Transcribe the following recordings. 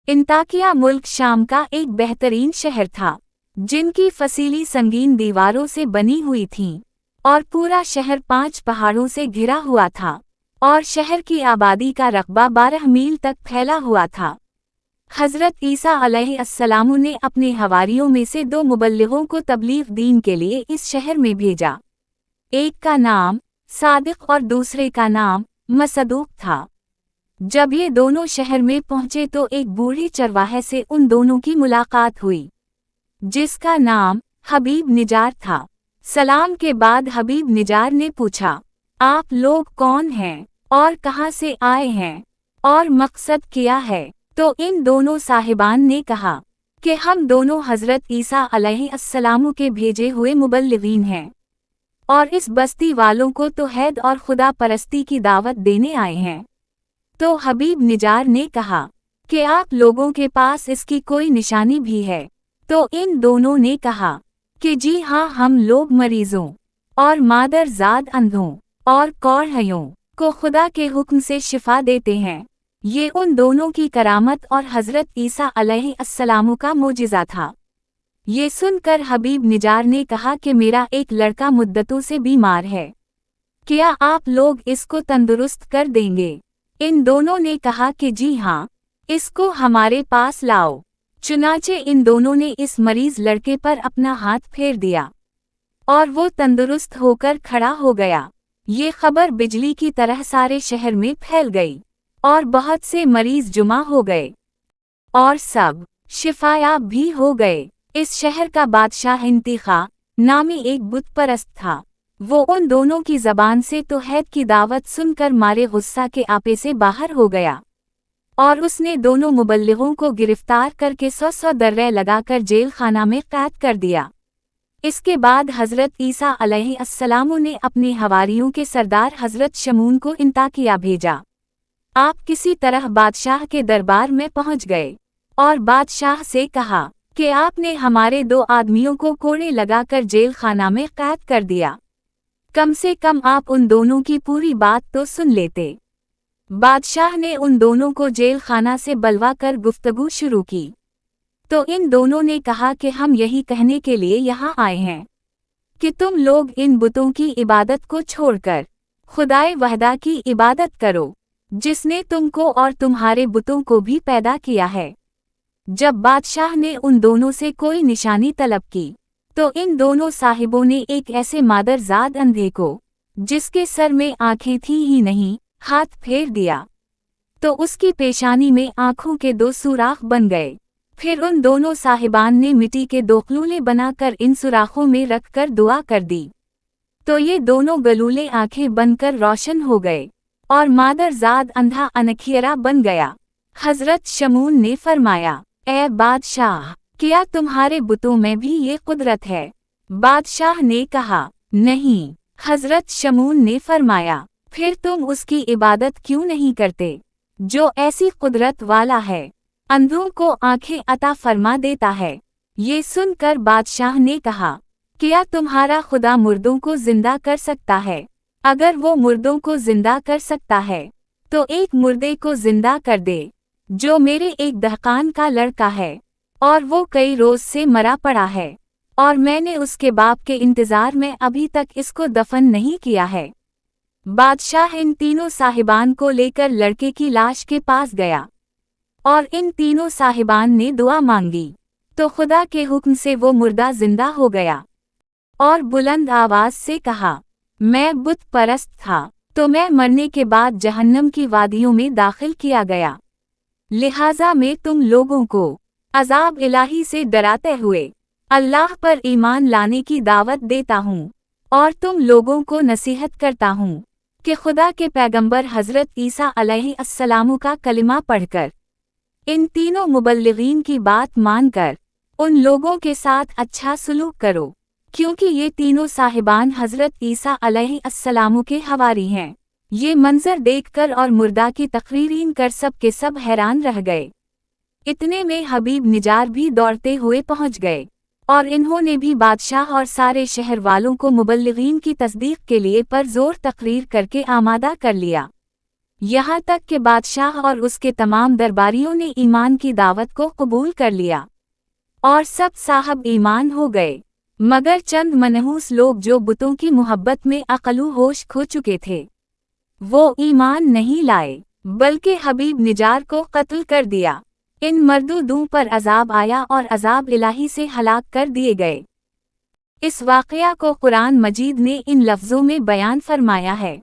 इंताकिया मुल्क शाम का एक बेहतरीन शहर था, जिनकी फसीली संगीन दीवारों से बनी हुई थीं, और पूरा शहर 5 पहाड़ों से घिरा हुआ था, और शहर की आबादी का रकबा 12 मील तक फैला हुआ था। हज़रत ईसा अलैहिस्सलाम ने अपने हवारियों में से 2 मुबल्लिगों को तबलीग दीन के लिए इस शहर में भेजा। एक का नाम सादिक और दूसरे का नाम मसदूक था। जब ये दोनों शहर में पहुंचे तो एक बूढ़े चरवाहे से उन दोनों की मुलाकात हुई, जिसका नाम हबीब निजार था। सलाम के बाद हबीब निजार ने पूछा, आप लोग कौन हैं और कहाँ से आए हैं और मकसद क्या है? तो इन दोनों साहिबान ने कहा कि हम दोनों हज़रत ईसा अलैहिस्सलाम के भेजे हुए मुबल्लिगीन हैं, और इस बस्ती वालों को तौहीद और खुदा परस्ती की दावत देने आए हैं। तो हबीब निजार ने कहा कि आप लोगों के पास इसकी कोई निशानी भी है? तो इन दोनों ने कहा कि जी हाँ, हम लोग मरीजों और मादरजाद अंधों और कौड़ियों को खुदा के हुक्म से शिफा देते हैं। ये उन दोनों की करामत और हज़रत ईसा अलैहिस्सलाम का मोजिज़ा था। ये सुनकर हबीब निजार ने कहा कि मेरा एक लड़का मुद्दतों से बीमार है, क्या आप लोग इसको तंदुरुस्त कर देंगे? इन दोनों ने कहा कि जी हाँ, इसको हमारे पास लाओ। चुनाचे इन दोनों ने इस मरीज लड़के पर अपना हाथ फेर दिया, और वो तंदुरुस्त होकर खड़ा हो गया। ये खबर बिजली की तरह सारे शहर में फैल गई, और बहुत से मरीज जुमा हो गए, और सब शिफायाब भी हो गए। इस शहर का बादशाह इंतिखा नामी एक बुत परस्त था। वो उन दोनों की ज़बान से तौहीद की दावत सुनकर मारे गुस्सा के आपे से बाहर हो गया, और उसने दोनों मुबल्लिगों को गिरफ्तार करके 100 दर्रे लगाकर जेल खाना में कैद कर दिया। इसके बाद हज़रत ईसा अलैहिस्सलाम ने अपने हवारियों के सरदार हज़रत शमून को इंताकिया भेजा। आप किसी तरह बादशाह के दरबार में पहुंच गए, और बादशाह से कहा कि आपने हमारे 2 आदमियों को कोड़े लगाकर जेल खाना में कैद कर दिया, कम से कम आप उन दोनों की पूरी बात तो सुन लेते। बादशाह ने उन दोनों को जेल खाना से बलवा कर गुफ्तगू शुरू की। तो इन दोनों ने कहा कि हम यही कहने के लिए यहाँ आए हैं कि तुम लोग इन बुतों की इबादत को छोड़कर खुदाए वहदा की इबादत करो, जिसने तुमको और तुम्हारे बुतों को भी पैदा किया है। जब बादशाह ने उन दोनों से कोई निशानी तलब की, तो इन दोनों साहिबों ने एक ऐसे मादरजाद अंधे को, जिसके सर में आंखें थी ही नहीं, हाथ फेर दिया, तो उसकी पेशानी में आंखों के 2 सुराख बन गए। फिर उन दोनों साहिबान ने मिट्टी के 2 गलूले बनाकर इन सुराखों में रखकर दुआ कर दी, तो ये दोनों गलूले आंखें बनकर रोशन हो गए, और मादरजाद अंधा अनखियरा बन गया। हज़रत शमून ने फरमाया, ए बादशाह, क्या तुम्हारे बुतों में भी ये कुदरत है? बादशाह ने कहा, नहीं। हज़रत शमून ने फरमाया, फिर तुम उसकी इबादत क्यों नहीं करते, जो ऐसी कुदरत वाला है, अंधों को आंखें अता फरमा देता है। ये सुनकर बादशाह ने कहा, क्या तुम्हारा खुदा मुर्दों को जिंदा कर सकता है? अगर वो मुर्दों को जिंदा कर सकता है, तो एक मुर्दे को जिंदा कर दे, जो मेरे एक दहकान का लड़का है, और वो कई रोज से मरा पड़ा है, और मैंने उसके बाप के इंतजार में अभी तक इसको दफन नहीं किया है। बादशाह इन तीनों साहिबान को लेकर लड़के की लाश के पास गया, और इन तीनों साहिबान ने दुआ मांगी, तो खुदा के हुक्म से वो मुर्दा जिंदा हो गया, और बुलंद आवाज से कहा, मैं बुत परस्त था, तो मैं मरने के बाद जहन्नम की वादियों में दाखिल किया गया। लिहाजा मैं तुम लोगों को अजाब इलाही से डराते हुए अल्लाह पर ईमान लाने की दावत देता हूँ, और तुम लोगों को नसीहत करता हूँ कि खुदा के पैगंबर हज़रत ईसा अलैहिस्सलाम का कलिमा पढ़कर इन तीनों मुबल्लिगीन की बात मानकर उन लोगों के साथ अच्छा सलूक करो, क्योंकि ये तीनों साहिबान हज़रत ईसा अलैहिस्सलाम के हवारी हैं। ये मंजर देखकर और मुर्दा की तकरीरीन कर सब के सब हैरान रह गए। इतने में हबीब निजार भी दौड़ते हुए पहुंच गए, और इन्होंने भी बादशाह और सारे शहर वालों को मुबल्लिगीन की तस्दीक के लिए पर जोर तकरीर करके आमादा कर लिया। यहाँ तक कि बादशाह और उसके तमाम दरबारियों ने ईमान की दावत को कबूल कर लिया और सब साहब ईमान हो गए, मगर चंद मनहूस लोग जो बुतों की मोहब्बत में अक्ल होश खो चुके थे, वो ईमान नहीं लाए बल्कि हबीब निजार को कत्ल कर दिया। इन मर्दूदों पर अजाब आया और अजाब इलाही से हलाक कर दिए गए। इस वाक़या को कुरान मजीद ने इन लफ्ज़ों में बयान फरमाया है।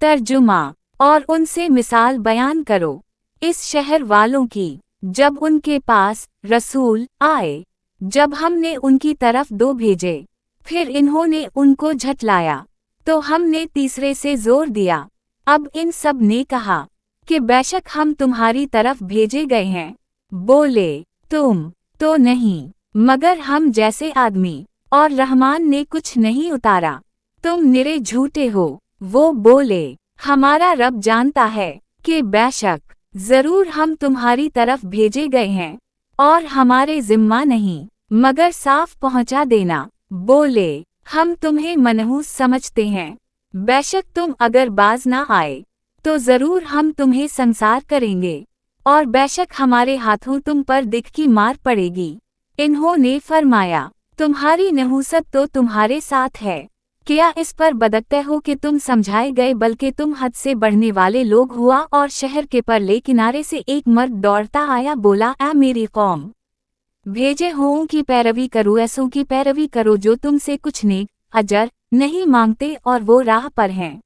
तर्जुमा और उनसे मिसाल बयान करो इस शहर वालों की, जब उनके पास रसूल आए, जब हमने उनकी तरफ 2 भेजे, फिर इन्होंने उनको झटलाया, तो हमने तीसरे से जोर दिया। अब इन सब ने कहा कि बेशक हम तुम्हारी तरफ भेजे गए हैं। बोले, तुम तो नहीं मगर हम जैसे आदमी, और रहमान ने कुछ नहीं उतारा, तुम निरे झूठे हो। वो बोले, हमारा रब जानता है कि बेशक जरूर हम तुम्हारी तरफ भेजे गए हैं और हमारे जिम्मा नहीं मगर साफ पहुंचा देना। बोले, हम तुम्हें मनहूस समझते हैं, बेशक तुम अगर बाज ना आए तो जरूर हम तुम्हें संसार करेंगे और बेशक हमारे हाथों तुम पर दिख की मार पड़ेगी। इन्होंने फरमाया, तुम्हारी नहूसत तो तुम्हारे साथ है, क्या इस पर बदकते हो कि तुम समझाए गए, बल्कि तुम हद से बढ़ने वाले लोग हुआ। और शहर के परले किनारे से एक मर्द दौड़ता आया, बोला, ऐ मेरी कौम, भेजे हुओं की पैरवी करो, ऐसों की पैरवी करो जो तुमसे कुछ नेक अजर नहीं मांगते और वो राह पर हैं।